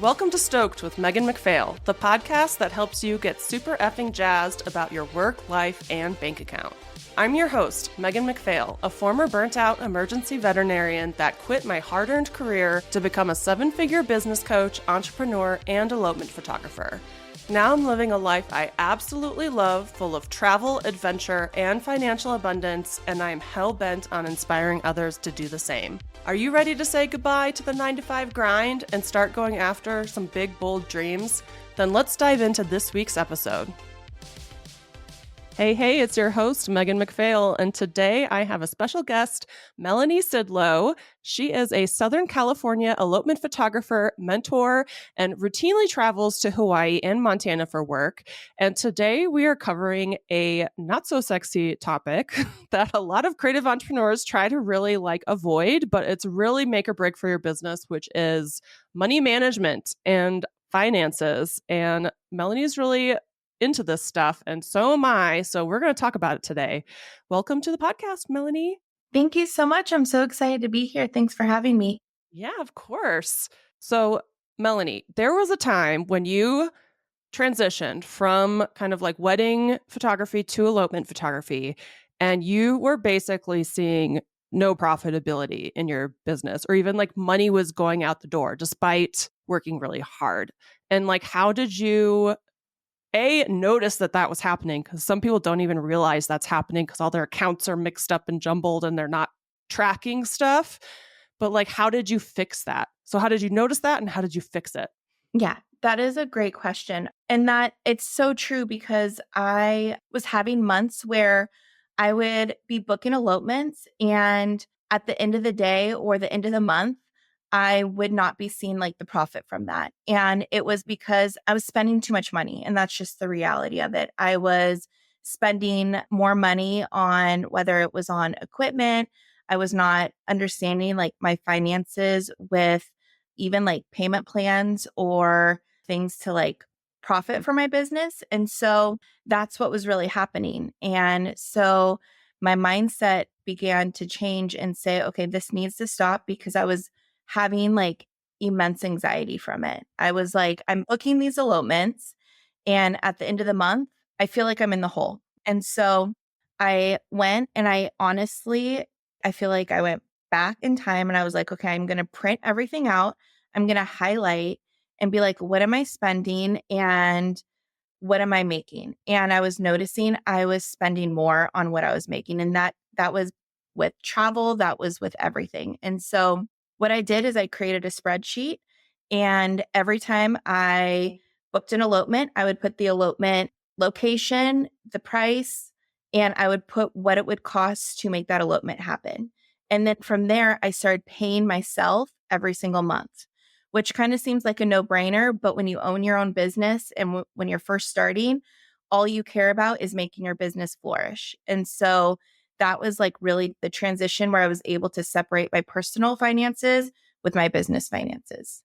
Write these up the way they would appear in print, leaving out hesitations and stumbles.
Welcome to Stoked with Megan McPhail, the podcast that helps you get super effing jazzed about your work, life, and bank account. I'm your host, Megan McPhail, a former burnt-out emergency veterinarian that quit my hard-earned career to become a seven-figure business coach, entrepreneur, and elopement photographer. Now I'm living a life I absolutely love, full of travel, adventure, and financial abundance, and I am hell-bent on inspiring others to do the same. Are you ready to say goodbye to the 9-to-5 grind and start going after some big, bold dreams? Then let's dive into this week's episode. Hey, it's your host, Megan McPhail, and today I have a special guest, Melanie Sidlow. She is a Southern California elopement photographer, mentor, and routinely travels to Hawaii and Montana for work. And today we are covering a not-so-sexy topic that a lot of creative entrepreneurs try to really avoid, but it's really make or break for your business, which is money management and finances. And Melanie's really into this stuff, and so am I. So we're going to talk about it today. Welcome to the podcast, Melanie. Thank you so much. I'm so excited to be here. Thanks for having me. Yeah, of course. So, Melanie, there was a time when you transitioned from kind of like wedding photography to elopement photography, and you were basically seeing no profitability in your business, or even like money was going out the door despite working really hard. And how did you notice that was happening? Because some people don't even realize that's happening because all their accounts are mixed up and jumbled and they're not tracking stuff. But how did you fix that? So how did you notice that and how did you fix it? Yeah, that is a great question. And that it's so true because I was having months where I would be booking elopements, and at the end of the day or the end of the month, I would not be seeing the profit from that. And it was because I was spending too much money. And that's just the reality of it. I was spending more money on whether it was on equipment. I was not understanding my finances with even payment plans or things to profit for my business. And so that's what was really happening. And so my mindset began to change and say, okay, this needs to stop, because I was having immense anxiety from it. I was I'm booking these elopements, and at the end of the month, I feel like I'm in the hole. And so I went, and I feel like I went back in time, and I was okay, I'm going to print everything out. I'm going to highlight and be what am I spending and what am I making? And I was noticing I was spending more on what I was making. And that was with travel, that was with everything. And so what I did is I created a spreadsheet, and every time I booked an elopement, I would put the elopement location, the price, and I would put what it would cost to make that elopement happen. And then from there, I started paying myself every single month, which kind of seems like a no-brainer. But when you own your own business and when you're first starting, all you care about is making your business flourish. And so that was really the transition where I was able to separate my personal finances with my business finances.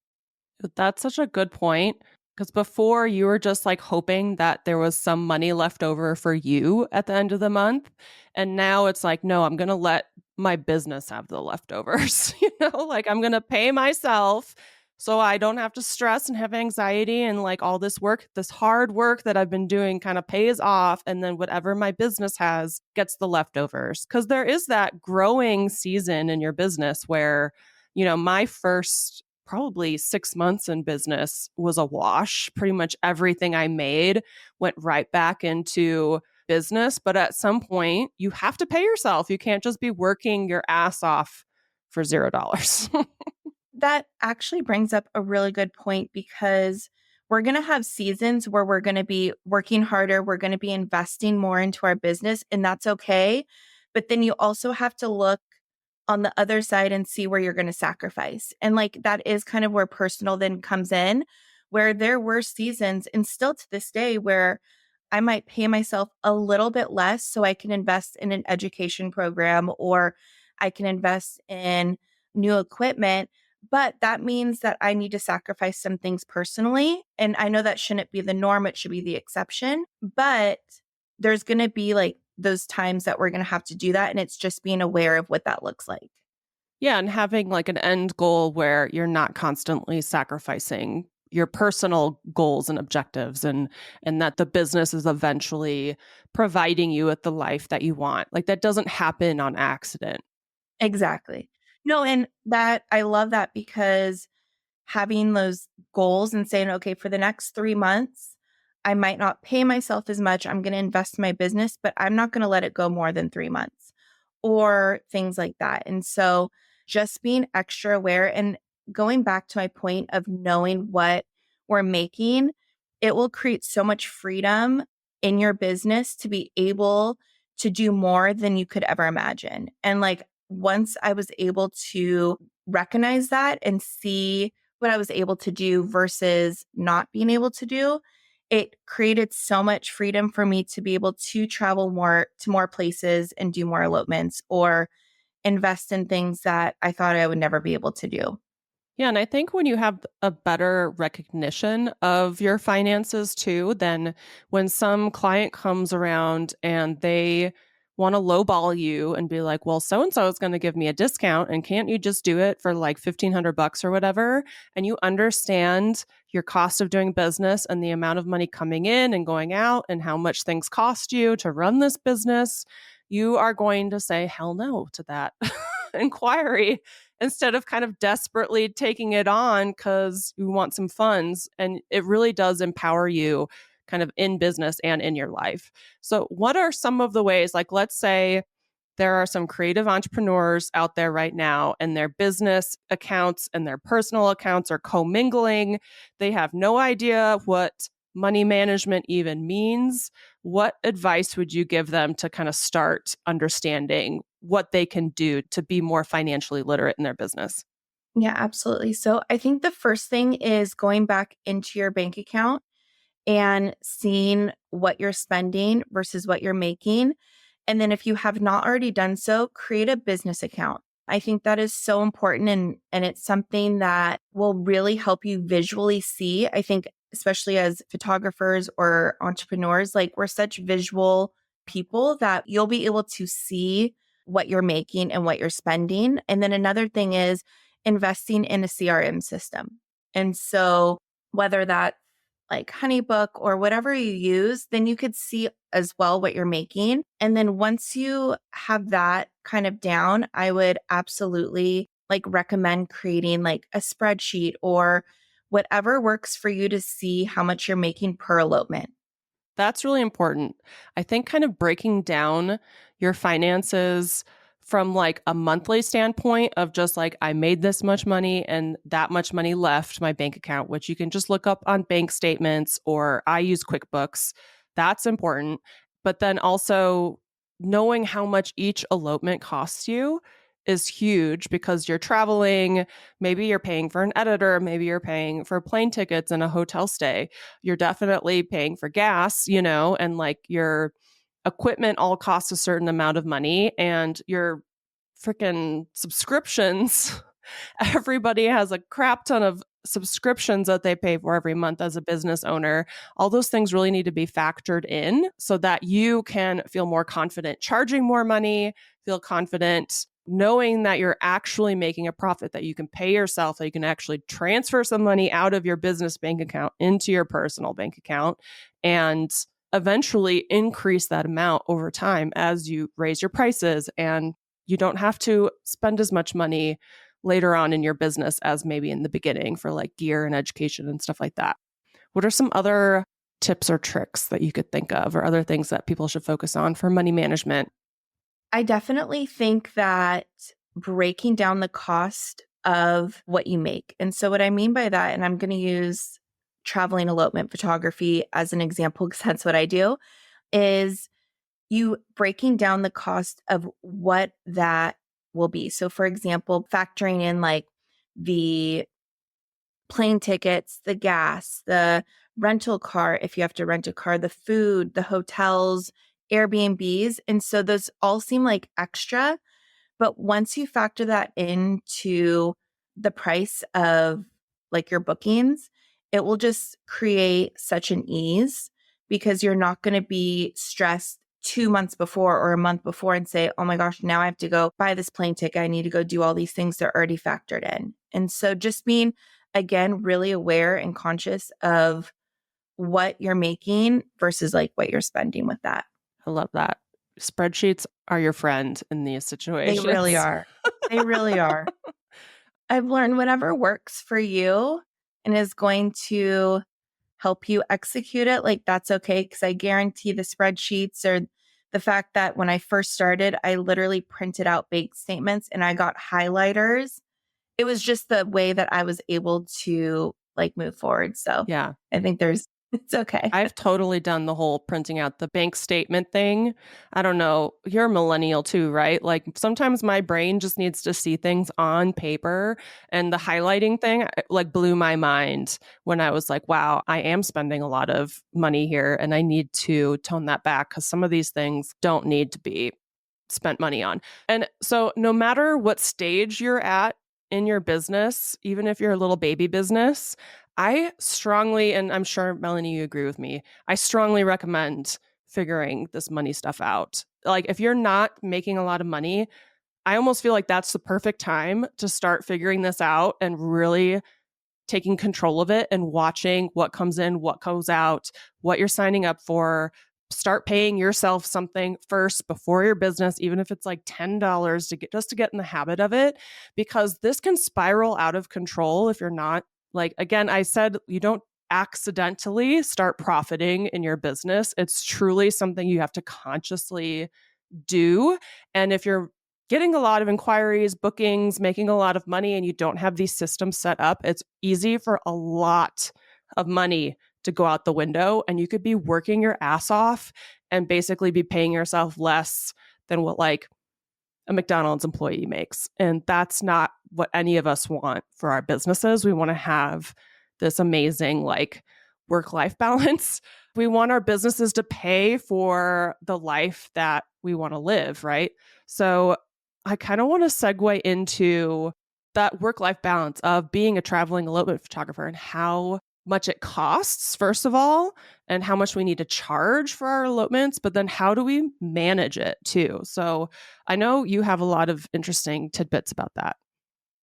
That's such a good point, because before you were just hoping that there was some money left over for you at the end of the month. And now it's no, I'm going to let my business have the leftovers. I'm going to pay myself so I don't have to stress and have anxiety, and all this work, this hard work that I've been doing kind of pays off. And then whatever my business has gets the leftovers. Because there is that growing season in your business where, my first probably 6 months in business was a wash. Pretty much everything I made went right back into business. But at some point, you have to pay yourself. You can't just be working your ass off for $0. That actually brings up a really good point, because we're going to have seasons where we're going to be working harder. We're going to be investing more into our business, and that's okay. But then you also have to look on the other side and see where you're going to sacrifice. And that is kind of where personal then comes in, where there were seasons, and still to this day, where I might pay myself a little bit less so I can invest in an education program, or I can invest in new equipment. But that means that I need to sacrifice some things personally. And I know that shouldn't be the norm. It should be the exception. But there's going to be those times that we're going to have to do that. And it's just being aware of what that looks like. Yeah, and having an end goal where you're not constantly sacrificing your personal goals and objectives, and that the business is eventually providing you with the life that you want. Like that doesn't happen on accident. Exactly. No, and that I love that because having those goals and saying, okay, for the next 3 months, I might not pay myself as much. I'm going to invest in my business, but I'm not going to let it go more than 3 months or things like that. And so just being extra aware and going back to my point of knowing what we're making, it will create so much freedom in your business to be able to do more than you could ever imagine. And like once I was able to recognize that and see what I was able to do versus not being able to do, it created so much freedom for me to be able to travel more to more places and do more elopements or invest in things that I thought I would never be able to do. Yeah, and I think when you have a better recognition of your finances too, then when some client comes around and they want to lowball you and be like, "Well, so and so is going to give me a discount, and can't you just do it for like $1,500 or whatever?" And you understand your cost of doing business and the amount of money coming in and going out and how much things cost you to run this business, you are going to say hell no to that inquiry instead of kind of desperately taking it on because you want some funds. And it really does empower you kind of in business and in your life. So, what are some of the ways, like, let's say there are some creative entrepreneurs out there right now, and their business accounts and their personal accounts are commingling. They have no idea what money management even means. What advice would you give them to kind of start understanding what they can do to be more financially literate in their business? Yeah, absolutely. So I think the first thing is going back into your bank account and seeing what you're spending versus what you're making. And then if you have not already done so, create a business account. I think that is so important and it's something that will really help you visually see. I think especially as photographers or entrepreneurs, like we're such visual people that you'll be able to see what you're making and what you're spending. And then another thing is investing in a CRM system. And so whether that like Honeybook or whatever you use, then you could see as well what you're making. And then once you have that kind of down, I would absolutely like recommend creating like a spreadsheet or whatever works for you to see how much you're making per elopement. That's really important. I think kind of breaking down your finances from like a monthly standpoint of just like, I made this much money and that much money left my bank account, which you can just look up on bank statements, or I use QuickBooks. That's important. But then also knowing how much each elopement costs you is huge because you're traveling. Maybe you're paying for an editor. Maybe you're paying for plane tickets and a hotel stay. You're definitely paying for gas, and like your equipment all costs a certain amount of money, and your freaking subscriptions. Everybody has a crap ton of subscriptions that they pay for every month as a business owner. All those things really need to be factored in so that you can feel more confident charging more money, feel confident knowing that you're actually making a profit, that you can pay yourself, that you can actually transfer some money out of your business bank account into your personal bank account, and eventually increase that amount over time as you raise your prices, and you don't have to spend as much money later on in your business as maybe in the beginning for like gear and education and stuff like that. What are some other tips or tricks that you could think of, or other things that people should focus on for money management? I definitely think that breaking down the cost of what you make. And so, what I mean by that, and I'm going to use traveling elopement photography as an example because that's what I do, is you breaking down the cost of what that will be. So, for example, factoring in like the plane tickets, the gas, the rental car, if you have to rent a car, the food, the hotels, Airbnbs. And so those all seem like extra. But once you factor that into the price of like your bookings, it will just create such an ease because you're not going to be stressed 2 months before or a month before and say, oh my gosh, now I have to go buy this plane ticket. I need to go do all these things that are already factored in. And so just being again, really aware and conscious of what you're making versus like what you're spending with that. I love that. Spreadsheets are your friend in these They really situations. are. They really are. I've learned whatever works for you and is going to help you execute it, like that's okay. Cause I guarantee the spreadsheets or the fact that when I first started, I literally printed out bank statements and I got highlighters. It was just the way that I was able to like move forward. So Yeah. I think it's okay. I've totally done the whole printing out the bank statement thing. I don't know. You're a millennial too, right? Like sometimes my brain just needs to see things on paper. And the highlighting thing like blew my mind when I was like, wow, I am spending a lot of money here and I need to tone that back because some of these things don't need to be spent money on. And so no matter what stage you're at in your business, even if you're a little baby business, I strongly, and I'm sure Melanie, you agree with me, I strongly recommend figuring this money stuff out. Like if you're not making a lot of money, I almost feel like that's the perfect time to start figuring this out and really taking control of it and watching what comes in, what goes out, what you're signing up for. Start paying yourself something first before your business, even if it's like $10 to get just to get in the habit of it, because this can spiral out of control if you're not like, again, I said you don't accidentally start profiting in your business. It's truly something you have to consciously do. And if you're getting a lot of inquiries, bookings, making a lot of money, and you don't have these systems set up, it's easy for a lot of money to go out the window. And you could be working your ass off and basically be paying yourself less than what like a McDonald's employee makes. And that's not what any of us want for our businesses. We want to have this amazing, like, work life balance. We want our businesses to pay for the life that we want to live, right? So I kind of want to segue into that work life balance of being a traveling elopement photographer and how much it costs, first of all, and how much we need to charge for our elopements, but then how do we manage it too? So I know you have a lot of interesting tidbits about that.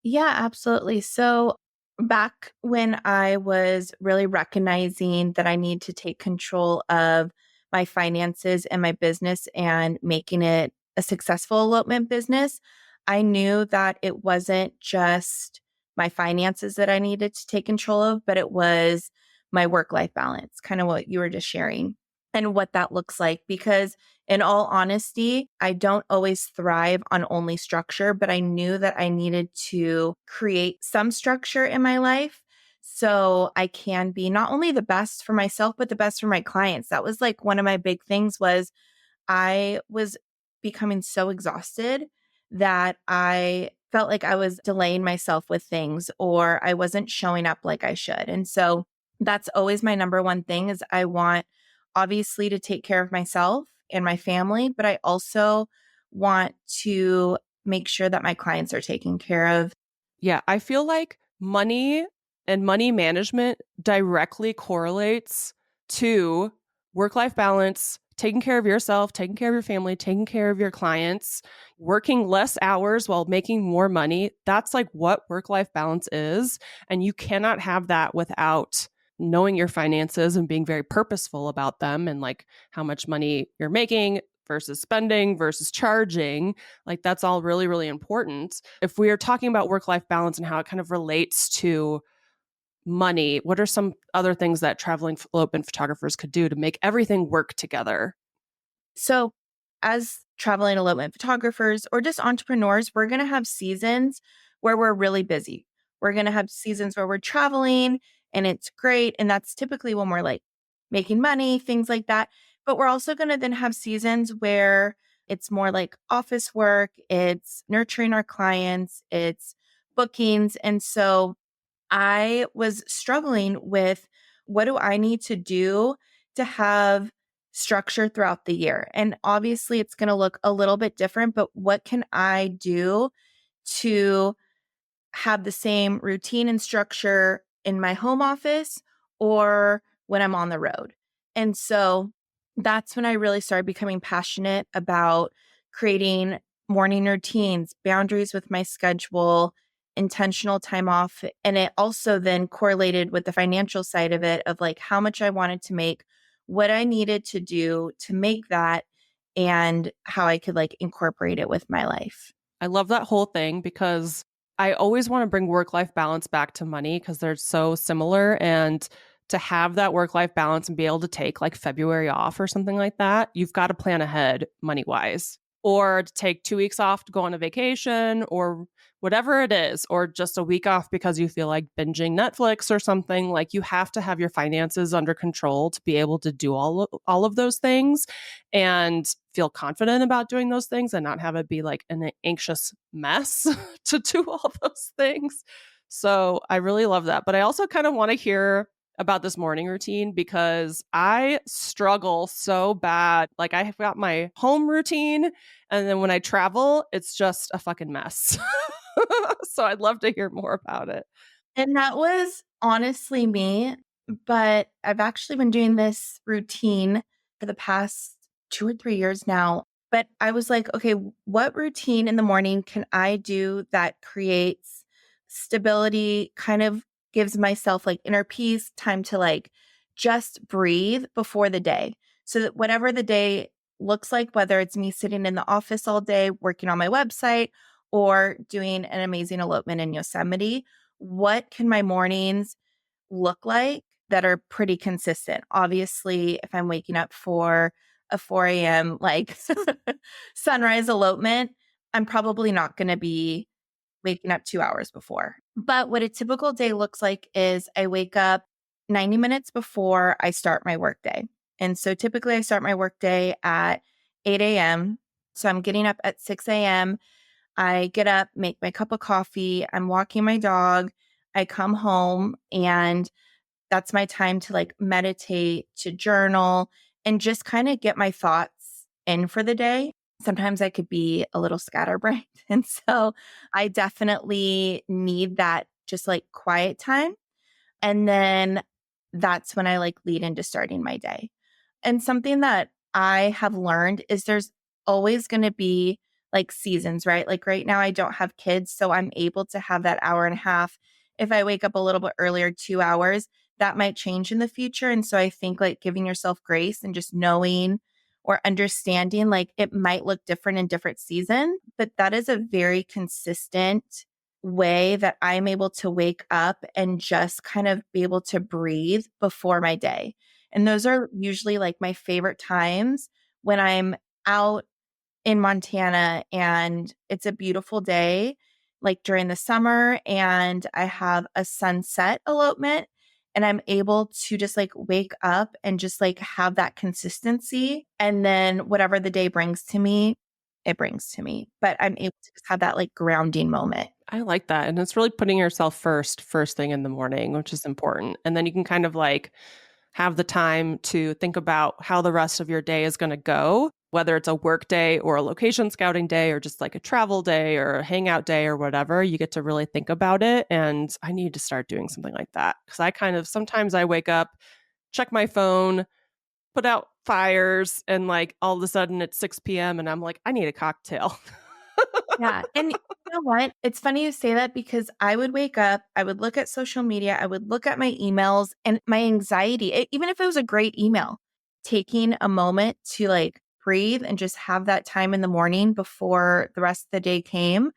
Yeah, absolutely. So back when I was really recognizing that I need to take control of my finances and my business and making it a successful elopement business, I knew that it wasn't just my finances that I needed to take control of, but it was my work life balance, kind of what you were just sharing and what that looks like. Because in all honesty, I don't always thrive on only structure, but I knew that I needed to create some structure in my life so I can be not only the best for myself, but the best for my clients. That was like one of my big things was I was becoming so exhausted that I felt like I was delaying myself with things or I wasn't showing up like I should. And so that's always my number one thing is I want obviously to take care of myself and my family, but I also want to make sure that my clients are taken care of. Yeah, I feel like money and money management directly correlates to work life balance, taking care of yourself, taking care of your family, taking care of your clients, working less hours while making more money. That's like what work life balance is. And you cannot have that without knowing your finances and being very purposeful about them and like how much money you're making versus spending versus charging. Like that's all really, really important. If we are talking about work life balance and how it kind of relates to money, what are some other things that traveling elopement photographers could do to make everything work together? So, as traveling elopement photographers or just entrepreneurs, we're going to have seasons where we're really busy. We're going to have seasons where we're traveling and it's great. And that's typically when we're like making money, things like that. But we're also going to then have seasons where it's more like office work, it's nurturing our clients, it's bookings. And so I was struggling with what do I need to do to have structure throughout the year? And obviously, it's going to look a little bit different, but what can I do to have the same routine and structure in my home office or when I'm on the road? And so that's when I really started becoming passionate about creating morning routines, boundaries with my schedule, intentional time off. And it also then correlated with the financial side of it, of like how much I wanted to make, what I needed to do to make that, and how I could like incorporate it with my life. I love that whole thing because I always want to bring work life balance back to money because they're so similar. And to have that work life balance and be able to take like February off or something like that, you've got to plan ahead money wise. Or to take 2 weeks off to go on a vacation or whatever it is, or just a week off because you feel like binging Netflix or something. Like you have to have your finances under control to be able to do all of those things and feel confident about doing those things and not have it be like an anxious mess to do all those things. So I really love that. But I also kind of want to hear about this morning routine because I struggle so bad. Like I have got my home routine and then when I travel, it's just a fucking mess. So I'd love to hear more about it. And that was honestly me, but I've actually been doing this routine for the past 2 or 3 years now. But I was like, okay, what routine in the morning can I do that creates stability, kind of gives myself like inner peace, time to like just breathe before the day. So that whatever the day looks like, whether it's me sitting in the office all day working on my website or doing an amazing elopement in Yosemite, what can my mornings look like that are pretty consistent? Obviously, if I'm waking up for a 4 a.m. like sunrise elopement, I'm probably not going to be waking up 2 hours before. But what a typical day looks like is I wake up 90 minutes before I start my workday. And so typically I start my workday at 8 a.m. So I'm getting up at 6 a.m. I get up, make my cup of coffee, I'm walking my dog, I come home, and that's my time to like meditate, to journal, and just kind of get my thoughts in for the day. Sometimes I could be a little scatterbrained. And so I definitely need that just like quiet time. And then that's when I like lead into starting my day. And something that I have learned is there's always going to be like seasons, right? Like right now, I don't have kids, so I'm able to have that hour and a half. If I wake up a little bit earlier, 2 hours, that might change in the future. And so I think like giving yourself grace and just knowing or understanding like it might look different in different season, but that is a very consistent way that I'm able to wake up and just kind of be able to breathe before my day. And those are usually like my favorite times when I'm out in Montana and it's a beautiful day, like during the summer, and I have a sunset elopement and I'm able to just like wake up and just like have that consistency. And then whatever the day brings to me, it brings to me. But I'm able to just have that like grounding moment. I like that. And it's really putting yourself first thing in the morning, which is important. And then you can kind of like have the time to think about how the rest of your day is going to go, whether it's a work day or a location scouting day or just like a travel day or a hangout day or whatever. You get to really think about it. And I need to start doing something like that because I kind of sometimes I wake up, check my phone, put out fires, and like all of a sudden it's 6 p.m. and I'm like, I need a cocktail. Yeah. And you know what? It's funny you say that because I would wake up, I would look at social media, I would look at my emails and my anxiety, even if it was a great email, taking a moment to like breathe and just have that time in the morning before the rest of the day came,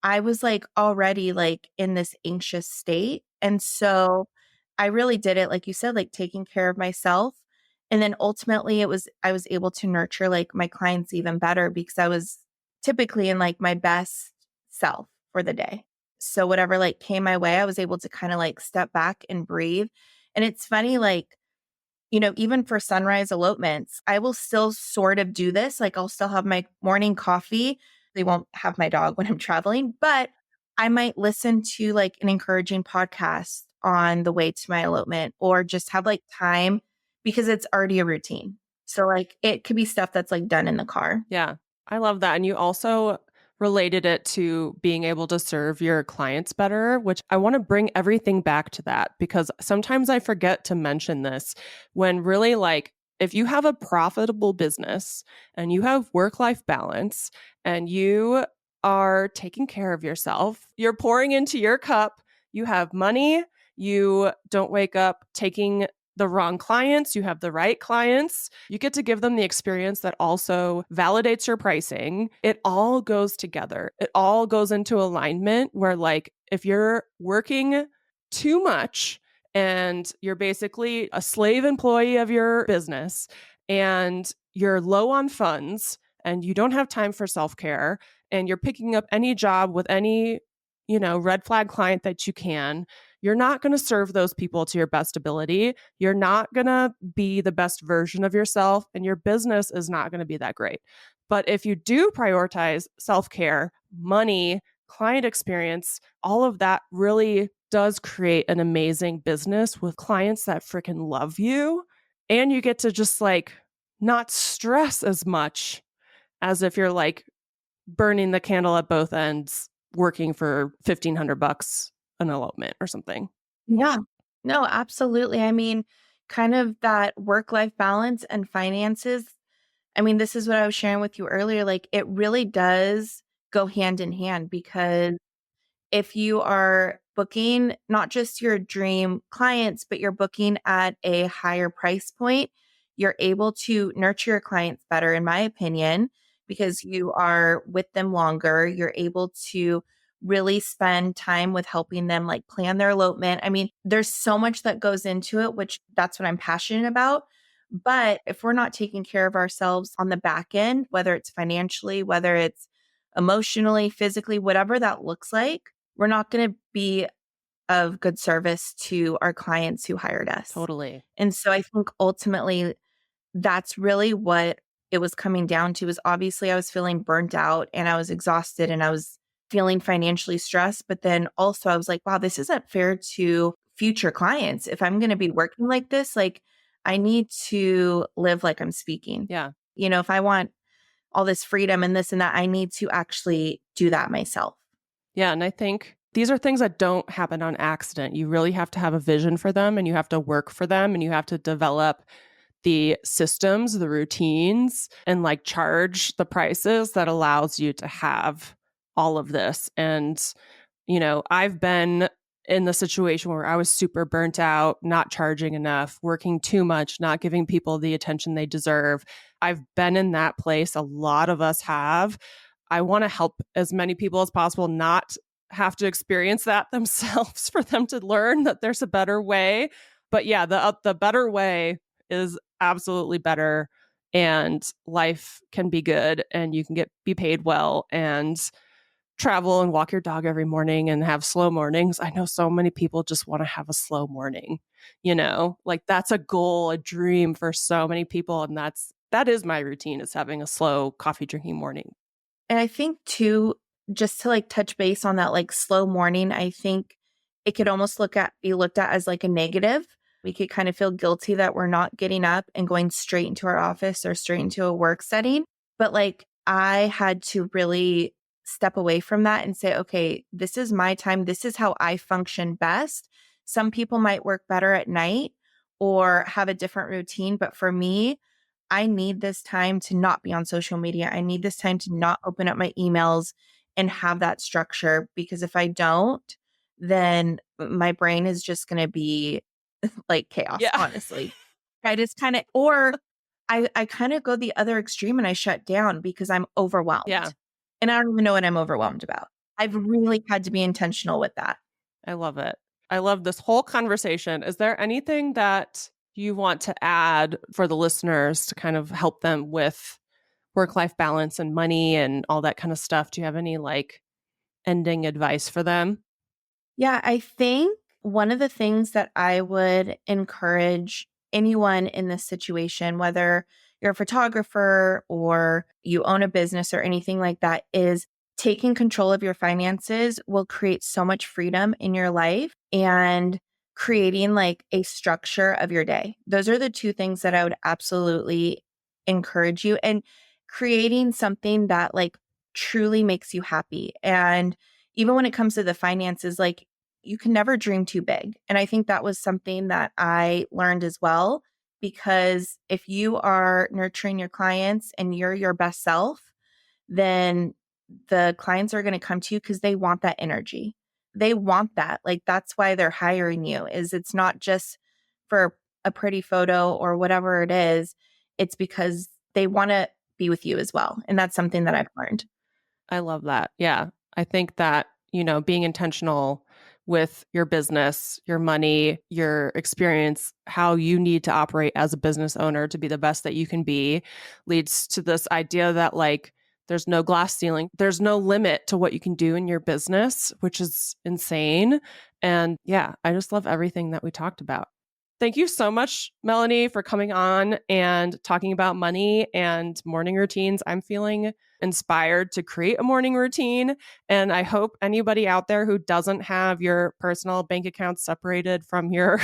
I was like already like in this anxious state. And so I really did it, like you said, like taking care of myself. And then ultimately I was able to nurture like my clients even better because I was typically in like my best self for the day. So whatever like came my way, I was able to kind of like step back and breathe. And it's funny, like, even for sunrise elopements, I will still sort of do this. Like I'll still have my morning coffee. They won't have my dog when I'm traveling, but I might listen to like an encouraging podcast on the way to my elopement or just have like time because it's already a routine. So like it could be stuff that's like done in the car. Yeah, I love that. And you also related it to being able to serve your clients better, which I want to bring everything back to that because sometimes I forget to mention this when really like if you have a profitable business and you have work life balance and you are taking care of yourself. You're pouring into your cup. You have money. You don't wake up taking the wrong clients. You have the right clients. You get to give them the experience that also validates your pricing. It all goes together. It all goes into alignment where, like, if you're working too much and you're basically a slave employee of your business and you're low on funds and you don't have time for self care and you're picking up any job with any, red flag client that you can, you're not going to serve those people to your best ability. You're not going to be the best version of yourself, and your business is not going to be that great. But if you do prioritize self care, money, client experience, all of that really does create an amazing business with clients that freaking love you. And you get to just like not stress as much as if you're like burning the candle at both ends, working for $1,500 an elopement or something. Yeah. No, absolutely. I mean, kind of that work-life balance and finances. I mean, this is what I was sharing with you earlier. Like, it really does go hand in hand because if you are booking not just your dream clients, but you're booking at a higher price point, you're able to nurture your clients better, in my opinion, because you are with them longer. You're able to really spend time with helping them like plan their elopement. I mean, there's so much that goes into it, which that's what I'm passionate about. But if we're not taking care of ourselves on the back end, whether it's financially, whether it's emotionally, physically, whatever that looks like, we're not going to be of good service to our clients who hired us. Totally. And so I think ultimately that's really what it was coming down to is obviously I was feeling burnt out and I was exhausted and I was feeling financially stressed. But then also I was like, wow, this isn't fair to future clients. If I'm going to be working like this, like I need to live like I'm speaking. Yeah. If I want all this freedom and this and that, I need to actually do that myself. Yeah. And I think these are things that don't happen on accident. You really have to have a vision for them and you have to work for them and you have to develop the systems, the routines, and like charge the prices that allows you to have all of this. And, I've been in the situation where I was super burnt out, not charging enough, working too much, not giving people the attention they deserve. I've been in that place. A lot of us have. I want to help as many people as possible not have to experience that themselves for them to learn that there's a better way. But yeah, the better way is absolutely better, and life can be good and you can be paid well and travel and walk your dog every morning and have slow mornings. I know so many people just want to have a slow morning, like that's a goal, a dream for so many people. And that is my routine, is having a slow coffee drinking morning. And I think too, just to like touch base on that like slow morning, I think it could almost be looked at as like a negative. We could kind of feel guilty that we're not getting up and going straight into our office or straight into a work setting. But like I had to really step away from that and say, okay, this is my time. This is how I function best. Some people might work better at night or have a different routine. But for me, I need this time to not be on social media. I need this time to not open up my emails and have that structure because if I don't, then my brain is just going to be like chaos, Yeah. honestly. I just kind of, or I kind of go the other extreme and I shut down because I'm Yeah. overwhelmed and I don't even know what I'm overwhelmed about. I've really had to be intentional with that. I love it. I love this whole conversation. Is there anything that you want to add for the listeners to kind of help them with work-life balance and money and all that kind of stuff? Do you have any like ending advice for them? Yeah, I think one of the things that I would encourage anyone in this situation, whether you're a photographer or you own a business or anything like that, is taking control of your finances will create so much freedom in your life and creating like a structure of your day. Those are the two things that I would absolutely encourage you and creating something that like truly makes you happy. And even when it comes to the finances, like you can never dream too big. And I think that was something that I learned as well, because if you are nurturing your clients and you're your best self, then the clients are going to come to you because they want that energy. They want that. Like, that's why they're hiring you, is it's not just for a pretty photo or whatever it is. It's because they want to be with you as well. And that's something that I've learned. I love that. Yeah. I think that, being intentional with your business, your money, your experience, how you need to operate as a business owner to be the best that you can be leads to this idea that like there's no glass ceiling, there's no limit to what you can do in your business, which is insane. And yeah, I just love everything that we talked about. Thank you so much, Melanie, for coming on and talking about money and morning routines. I'm feeling inspired to create a morning routine. And I hope anybody out there who doesn't have your personal bank accounts separated from your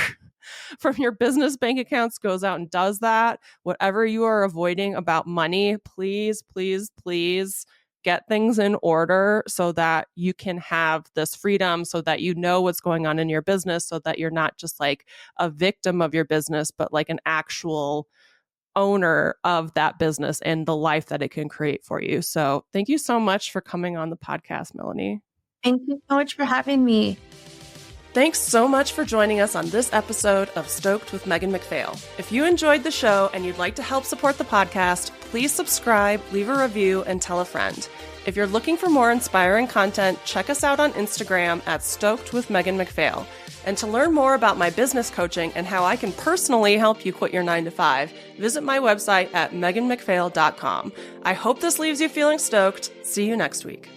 from your business bank accounts goes out and does that. Whatever you are avoiding about money, please, please, please get things in order so that you can have this freedom, so that you know what's going on in your business, so that you're not just like a victim of your business, but like an actual owner of that business and the life that it can create for you. So thank you so much for coming on the podcast, Melanie. Thank you so much for having me. Thanks so much for joining us on this episode of Stoked with Megan McPhail. If you enjoyed the show and you'd like to help support the podcast, please subscribe, leave a review, and tell a friend. If you're looking for more inspiring content, check us out on Instagram at Stoked with Megan McPhail. And to learn more about my business coaching and how I can personally help you quit your 9-to-5, visit my website at meganmcphail.com. I hope this leaves you feeling stoked. See you next week.